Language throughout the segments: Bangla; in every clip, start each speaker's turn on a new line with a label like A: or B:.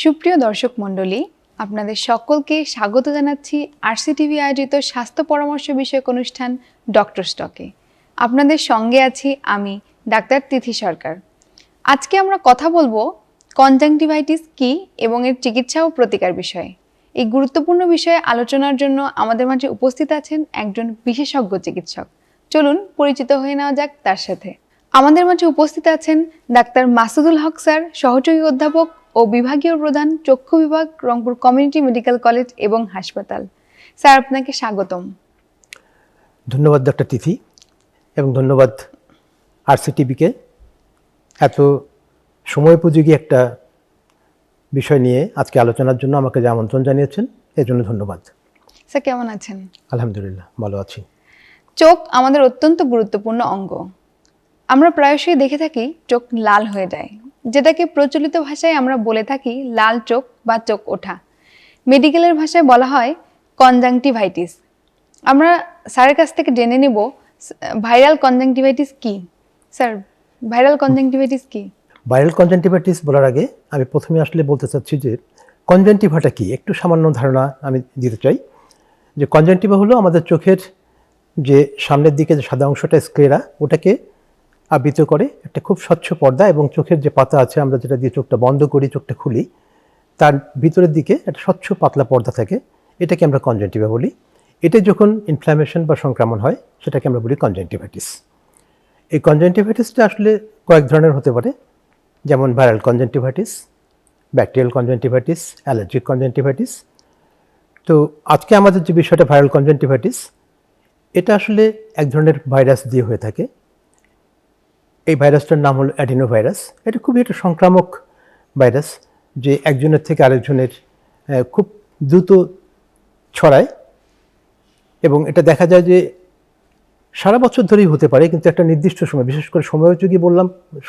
A: সুপ্রিয় দর্শক মণ্ডলী, আপনাদের সকলকে স্বাগত জানাচ্ছি আরসিটিভি আয়োজিত স্বাস্থ্য পরামর্শ বিষয়ক অনুষ্ঠান ডক্টর স্টকে। আপনাদের সঙ্গে আছি আমি ডাক্তার তিথি সরকার। আজকে আমরা কথা বলবো কনজাংটিভাইটিস কি এবং এর চিকিৎসা ও প্রতিকার বিষয়ে। এই গুরুত্বপূর্ণ বিষয়ে আলোচনার জন্য আমাদের মাঝে উপস্থিত আছেন একজন বিশেষজ্ঞ চিকিৎসক। চলুন পরিচিত হয়ে নেওয়া যাক তার সাথে। আমাদের মাঝে উপস্থিত আছেন ডাক্তার মাসুদুল হক স্যার, সহযোগী অধ্যাপক ও বিভাগীয় প্রধান, চক্ষু বিভাগ, রংপুর কমিউনিটি মেডিকেল কলেজ এবং হাসপাতাল। স্যার, আপনাকে স্বাগতম।
B: ধন্যবাদ ডক্টর তিথি, এবং ধন্যবাদ আরসিটিভিকে এত সময়োপযোগী একটা বিষয় নিয়ে আজকে আলোচনার জন্য আমাকে যে আমন্ত্রণ জানিয়েছেন এর জন্য ধন্যবাদ।
A: স্যার, কেমন আছেন?
B: আলহামদুলিল্লাহ, ভালো আছি।
A: চোখ আমাদের অত্যন্ত গুরুত্বপূর্ণ অঙ্গ। আমরা প্রায়শই দেখে থাকি চোখ লাল হয়ে যায়, যেটাকে প্রচলিত ভাষায় আমরা বলে থাকি লাল চোখ বা চোখ ওঠা। মেডিকেলের ভাষায় বলা হয় কনজাংটিভাইটিস। আমরা স্যারের কাছ থেকে জেনে নেব ভাইরাল কনজাংটিভাইটিস কি। স্যার, ভাইরাল কনজাংটিভাইটিস কি?
B: ভাইরাল কনজাংটিভাইটিস বলার আগে আমি প্রথমে আসলে বলতে চাচ্ছি যে কনজাংটিভাটা কি, একটু সামান্য ধারণা আমি দিতে চাই। যে কনজাংটিভা হলো আমাদের চোখের যে সামনের দিকে যে সাদা অংশটা স্ক্লেরা, ওটাকে আবৃত করে একটা খুব স্বচ্ছ পর্দা, এবং চোখের যে পাতা আছে আমরা যেটা দিয়ে চোখটা বন্ধ করি, চোখটা খুলি, তার ভিতরের দিকে একটা স্বচ্ছ পাতলা পর্দা থাকে, এটাকে আমরা কনজাংটিভা বলি। এটা যখন ইনফ্ল্যামেশন বা সংক্রমণ হয় সেটাকে আমরা বলি কনজাংটিভাইটিস। এই কনজাংটিভাইটিসটা আসলে কয়েক ধরনের হতে পারে, যেমন viral conjunctivitis, bacterial conjunctivitis, allergic conjunctivitis. তো আজকে আমাদের যে বিষয়টা ভাইরাল কনজাংটিভাইটিস, এটা আসলে এক ধরনের ভাইরাস দিয়ে হয়ে থাকে। এই ভাইরাসটার নাম হলো অ্যাডিনোভাইরাস। এটা খুবই একটা সংক্রামক ভাইরাস, যে একজনের থেকে আরেকজনের খুব দ্রুত ছড়ায়, এবং এটা দেখা যায় যে সারা বছর ধরেই হতে পারে, কিন্তু একটা নির্দিষ্ট সময়, বিশেষ করে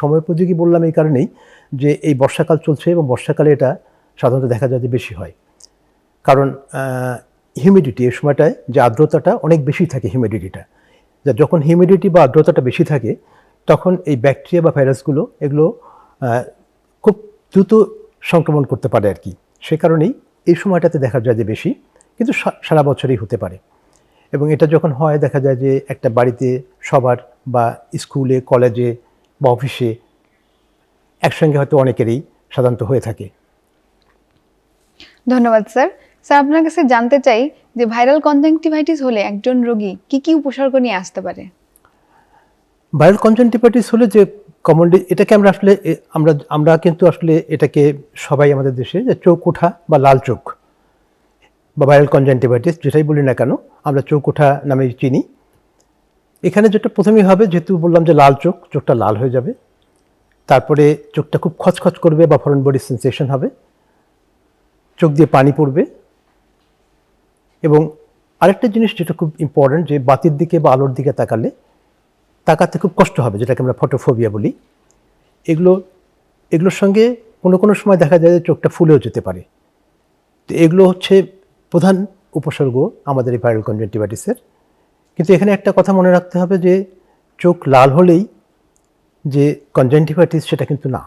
B: সময়োপযোগী বললাম এই কারণেই যে এই বর্ষাকাল চলছে, এবং বর্ষাকালে এটা সাধারণত দেখা যায় যে বেশি হয়, কারণ হিউমিডিটি এই সময়টায় যে আর্দ্রতাটা অনেক বেশি থাকে, হিউমিডিটিটা যখন হিউমিডিটি বা আর্দ্রতাটা বেশি থাকে তখন এই ব্যাকটেরিয়া বা ভাইরাসগুলো এগুলো খুব দ্রুত সংক্রমণ করতে পারে আর কি। সে কারণেই এই সময়টাতে দেখা যায় যে বেশি, কিন্তু সারা বছরই হতে পারে। এবং এটা যখন হয় দেখা যায় যে একটা বাড়িতে সবার, বা স্কুলে, কলেজে বা অফিসে একসঙ্গে হয়তো অনেকেরই সাধারণত হয়ে থাকে।
A: ধন্যবাদ স্যার। স্যার, আপনার কাছে জানতে চাই যে ভাইরাল কনজাংটিভাইটিস হলে একজন রোগী কি কি উপসর্গ নিয়ে আসতে পারে?
B: ভাইরাল কনজাংটিভাইটিস হলে যে কমনলি এটাকে আমরা আসলে আমরা কিন্তু আসলে এটাকে সবাই আমাদের দেশে যে চোখ ওঠা বা লাল চোখ বা ভাইরাল কনজাংটিভাইটিস যেটাই বলি না কেন, আমরা চোখ ওঠা নামে চিনি। এখানে যেটা প্রথমেই হবে, যেহেতু বললাম যে লাল চোখ, চোখটা লাল হয়ে যাবে, তারপরে চোখটা খুব খচখচ করবে বা ফরেন বডি সেন্সেশন হবে, চোখ দিয়ে পানি পড়বে, এবং আরেকটা জিনিস যেটা খুব ইম্পর্টেন্ট, যে বাতির দিকে বা আলোর দিকে তাকাতে খুব কষ্ট হবে, যেটাকে আমরা ফটোফোবিয়া বলি। এগুলোর সঙ্গে কোনো সময় দেখা যায় যে চোখটা ফুলেও যেতে পারে। তো এগুলো হচ্ছে প্রধান উপসর্গ আমাদের এই ভাইরাল কনজাংটিভাইটিসের। কিন্তু এখানে একটা কথা মনে রাখতে হবে, যে চোখ লাল হলেই যে কনজাংটিভাইটিস সেটা কিন্তু না।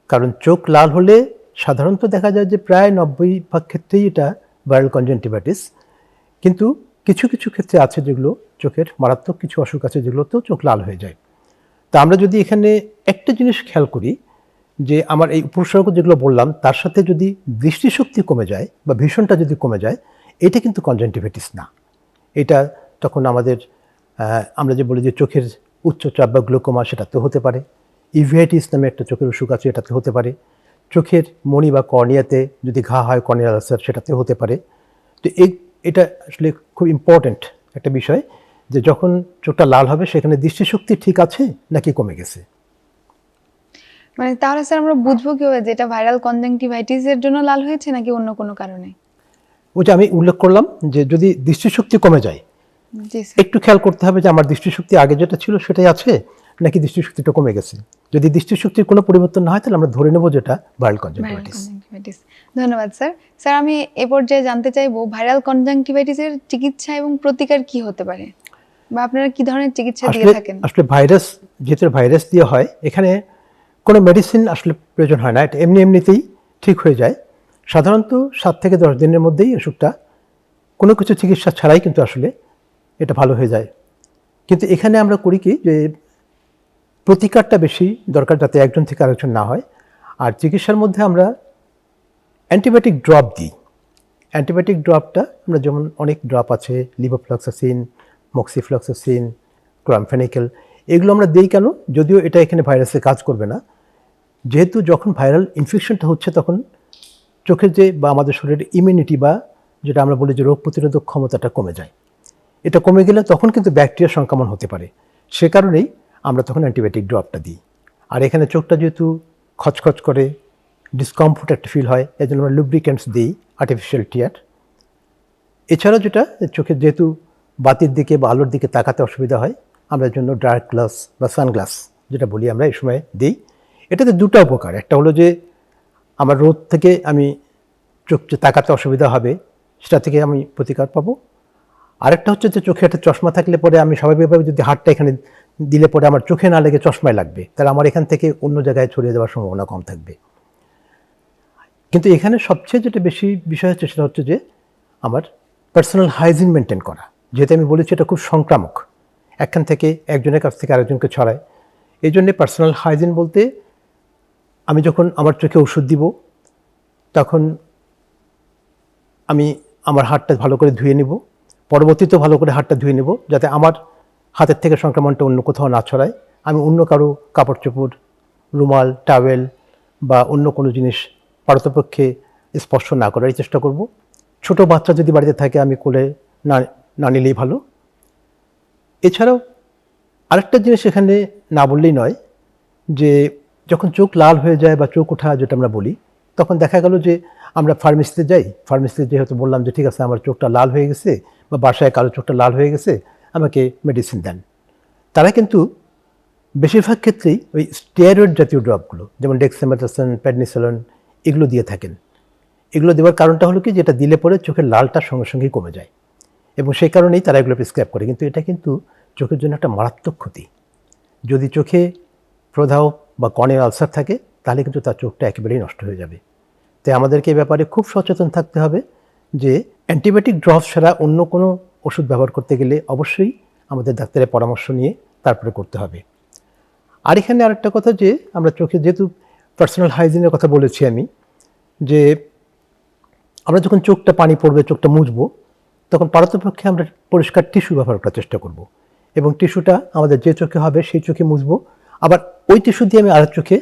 B: কারণ চোখ লাল হলে সাধারণত দেখা যায় যে প্রায় 90% ক্ষেত্রেই এটা ভাইরাল কনজাংটিভাইটিস, কিন্তু কিছু কিছু ক্ষেত্রে আছে যেগুলো চোখের মারাত্মক কিছু অসুখ আছে যেগুলোতেও চোখ লাল হয়ে যায়। তা আমরা যদি এখানে একটা জিনিস খেয়াল করি, যে আমার এই উপসর্গ যেগুলো বললাম তার সাথে যদি দৃষ্টিশক্তি কমে যায় বা ভিশনটা যদি কমে যায়, এটা কিন্তু কনজাংটিভাইটিস না। এটা তখন আমাদের আমরা যে বলি যে চোখের উচ্চচাপ বা গ্লোকোমা, সেটাতে হতে পারে। ইভিআইটিস নামে একটা চোখের অসুখ আছে, এটাতে হতে পারে। চোখের মণি বা কর্নিয়াতে যদি ঘা হয়, কর্নিয়াল আলসার, সেটাতে হতে পারে। তো এটা আসলে খুব ইম্পর্ট্যান্ট একটা বিষয়, যে যখন চোখটা লাল হবে সেখানে দৃষ্টিশক্তি ঠিক আছে নাকি কমে গেছে।
A: মানে তাহলে স্যার আমরা বুঝবো কিভাবে যে এটা ভাইরাল কনজাংটিভাইটিস এর জন্য লাল হয়েছে নাকি অন্য কোনো কারণে?
B: ওটা আমি উল্লেখ করলাম, যে যদি দৃষ্টিশক্তি কমে যায়,
A: জি স্যার।
B: একটু খেয়াল করতে হবে যে আমার দৃষ্টিশক্তি আগে যেটা ছিল সেটাই আছে নাকি দৃষ্টিশক্তিটা কমে গেছে। যদি দৃষ্টিশক্তির কোনো পরিবর্তন না হয় তাহলে আমরা ধরে নেব যেটা ভাইরাল কনজাংটিভাইটিস।
A: ধন্যবাদ স্যার। স্যার, আমি এ পর্যায়ে জানতে চাইবো ভাইরাল কনজাংটিভাইটিসের চিকিৎসা এবং প্রতিকার কি হতে পারে, বা আপনারা কি ধরনের চিকিৎসা দিয়ে থাকেন?
B: আসলে ভাইরাস, যেহেতু ভাইরাস দিয়ে হয়, এখানে কোনো মেডিসিন আসলে প্রয়োজন হয় না, এটা এমনিতেই ঠিক হয়ে যায়। সাধারণত 7 থেকে 10 দিনের মধ্যেই অসুখটা কোনো কিছু চিকিৎসা ছাড়াই কিন্তু আসলে এটা ভালো হয়ে যায়। কিন্তু এখানে আমরা করি কি, যে প্রতিকারটা বেশি দরকার, যাতে একজন থেকে আরেকজন না হয়। আর চিকিৎসার মধ্যে আমরা অ্যান্টিবায়োটিক ড্রপ দিই। অ্যান্টিবায়োটিক ড্রপটা আমরা যেমন অনেক ড্রপ আছে, লিভোফ্লক্সাসিন, মক্সিফ্লক্সাসিন, ক্লোরামফেনিকেল, এগুলো আমরা দিই কেন? যদিও এটা এখানে ভাইরাসে কাজ করবে না, যেহেতু যখন ভাইরাল ইনফেকশনটা হচ্ছে তখন চোখের যে বা আমাদের শরীরের ইমিউনিটি বা যেটা আমরা বলি যে রোগ প্রতিরোধক ক্ষমতাটা কমে যায়। এটা কমে গেলে তখন কিন্তু ব্যাকটেরিয়া সংক্রমণ হতে পারে। সে কারণেই আমরা তখন অ্যান্টিবায়োটিক ড্রপটা দিই। আর এখানে চোখটা যেহেতু খচখচ করে, ডিসকমফোর্ট একটা ফিল হয়, এই জন্য আমরা লুব্রিক্যান্টস দিই, আর্টিফিশিয়াল টিয়ার। এছাড়াও যেটা চোখের যেহেতু বাতির দিকে বা আলোর দিকে তাকাতে অসুবিধা হয়, আমরা এর জন্য ডার্ক গ্লাস বা সানগ্লাস যেটা বলি আমরা এই সময় দিই। এটাতে দুটো উপকার, একটা হলো যে আমার রোদ থেকে আমি চোখ যে তাকাতে অসুবিধা হবে সেটা থেকে আমি প্রতিকার পাবো। আরেকটা হচ্ছে যে চোখে একটা চশমা থাকলে পরে আমি স্বাভাবিকভাবে যদি হাতটা এখানে দিলে পরে আমার চোখে না লেগে চশমায় লাগবে, তাহলে আমার এখান থেকে অন্য জায়গায় ছড়িয়ে যাওয়ার সম্ভাবনা কম থাকবে। কিন্তু এখানে সবচেয়ে যেটা বেশি বিষয় হচ্ছে সেটা হচ্ছে যে আমার পার্সোনাল হাইজিন মেনটেন করা। যেহেতু আমি বলেছি এটা খুব সংক্রামক, একখান থেকে একজনের কাছ থেকে আরেকজনকে ছড়ায়। এই জন্যে পার্সোনাল হাইজিন বলতে আমি যখন আমার চোখে ওষুধ দিব তখন আমি আমার হাতটা ভালো করে ধুয়ে নিব, পরবর্তীতেও ভালো করে হাতটা ধুয়ে নেব, যাতে আমার হাতের থেকে সংক্রমণটা অন্য কোথাও না ছড়ায়। আমি অন্য কারো কাপড় চোপড়, রুমাল, টাওয়েল বা অন্য কোনো জিনিস পারতপক্ষে স্পর্শ না করার চেষ্টা করব। ছোট বাচ্চা যদি বাড়িতে থাকে আমি কোলে না নিলেই ভালো। এছাড়াও আরেকটা জিনিস এখানে না বললেই নয়, যে যখন চোখ লাল হয়ে যায় বা চোখ ওঠা যেটা আমরা বলি, তখন দেখা গেল যে আমরা ফার্মেসিতে যাই, ফার্মেসিতে যেহেতু বললাম যে ঠিক আছে আমার চোখটা লাল হয়ে গেছে বা বাসায় কারো চোখটা লাল হয়ে গেছে, আমাকে মেডিসিন দেন। তারা কিন্তু বেশিরভাগ ক্ষেত্রেই ওই স্টেরয়েড জাতীয় ড্রপগুলো যেমন ডেক্সামেথাসোন, প্রেডনিসোলোন এগুলো দিয়ে থাকেন। এগুলো দেওয়ার কারণটা হলো কি, যেটা দিলে পরে চোখের লালটা সঙ্গে সঙ্গেই কমে যায়, এবং সেই কারণেই তারা এগুলো প্রেসক্রাইব করে। কিন্তু এটা কিন্তু চোখের জন্য একটা মারাত্মক ক্ষতি। যদি চোখে প্রদাহ বা কর্নিয়াল আলসার থাকে তাহলে কিন্তু তার চোখটা একেবারেই নষ্ট হয়ে যাবে। তাই আমাদেরকে এই ব্যাপারে খুব সচেতন থাকতে হবে যে অ্যান্টিবায়োটিক ড্রপস ছাড়া অন্য কোনো ওষুধ ব্যবহার করতে গেলে অবশ্যই আমাদের ডাক্তারের পরামর্শ নিয়ে তারপরে করতে হবে। আর এখানে আরেকটা কথা, যে আমরা চোখে যেহেতু পার্সোনাল হাইজিনের কথা বলেছি আমি, যে আমরা যখন চোখটা পানি পড়বে, চোখটা মুছবো, তখন পারতপক্ষে আমরা পরিষ্কার টিস্যু ব্যবহার করার চেষ্টা করব, এবং টিস্যুটা আমাদের যে চোখে হবে সেই চোখে মুছবো। আবার ওই টিস্যু দিয়ে আমি আরেক চোখে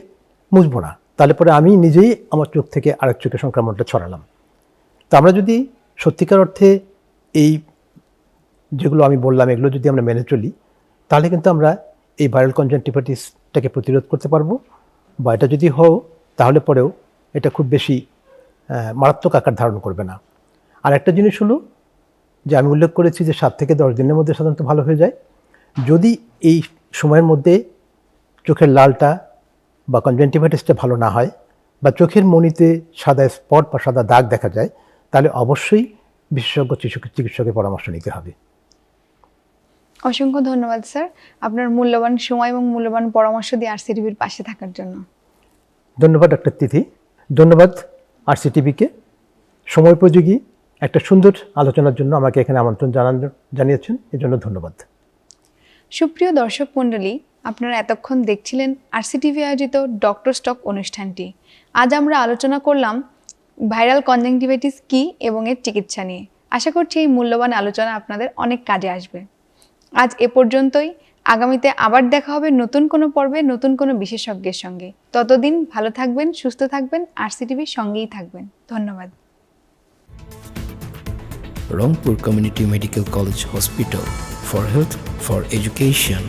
B: মুছবো না, তাহলে পরে আমি নিজেই আমার চোখ থেকে আরেক চোখে সংক্রমণটা ছড়ালাম। তো আমরা যদি সত্যিকার অর্থে এই যেগুলো আমি বললাম এগুলো যদি আমরা মেনে চলি, তাহলে কিন্তু আমরা এই ভাইরাল কনজাংটিভাইটিসটাকে প্রতিরোধ করতে পারবো, বা এটা যদি হয় তাহলে পরেও এটা খুব বেশি মারাত্মক আকার ধারণ করবে না। আর একটা জিনিস হলো যে আমি উল্লেখ করেছি যে 7 থেকে 10 দিনের মধ্যে সাধারণত ভালো হয়ে যায়। যদি এই সময়ের মধ্যে চোখের লালটা বা কনজাংটিভাইটিসটা ভালো না হয়, বা চোখের মণিতে সাদা স্পট বা সাদা দাগ দেখা যায়, তাহলে অবশ্যই বিশেষজ্ঞ চিকিৎসকের পরামর্শ নিতে হবে।
A: অসংখ্য ধন্যবাদ স্যার, আপনার মূল্যবান সময় এবং মূল্যবান পরামর্শ দিয়ে RCTVর পাশে থাকার জন্য।
B: ধন্যবাদ ডক্টর তিথি, ধন্যবাদ RCTVকে সময়োপযোগী একটা সুন্দর আলোচনার জন্য আমাকে এখানে আমন্ত্রণ জানিয়েছেন, এর জন্য ধন্যবাদ।
A: সুপ্রিয় দর্শক মণ্ডলী, আপনারা এতক্ষণ দেখছিলেন RCTV আয়োজিত ডক্টর স্টক অনুষ্ঠানটি। আজ আমরা আলোচনা করলাম ভাইরাল কনজাংটিভাইটিস কী এবং এর চিকিৎসা নিয়ে। আশা করছি এই মূল্যবান আলোচনা আপনাদের অনেক কাজে আসবে। আজ এ পর্যন্তই। আগামীতে আবার দেখা হবে নতুন কোনো পর্বে নতুন কোনো বিশেষজ্ঞের সঙ্গে। ততদিন ভালো থাকবেন, সুস্থ থাকবেন, RCTVর সঙ্গেই থাকবেন। ধন্যবাদ।
C: Rangpur Community Medical College Hospital, for health, for education.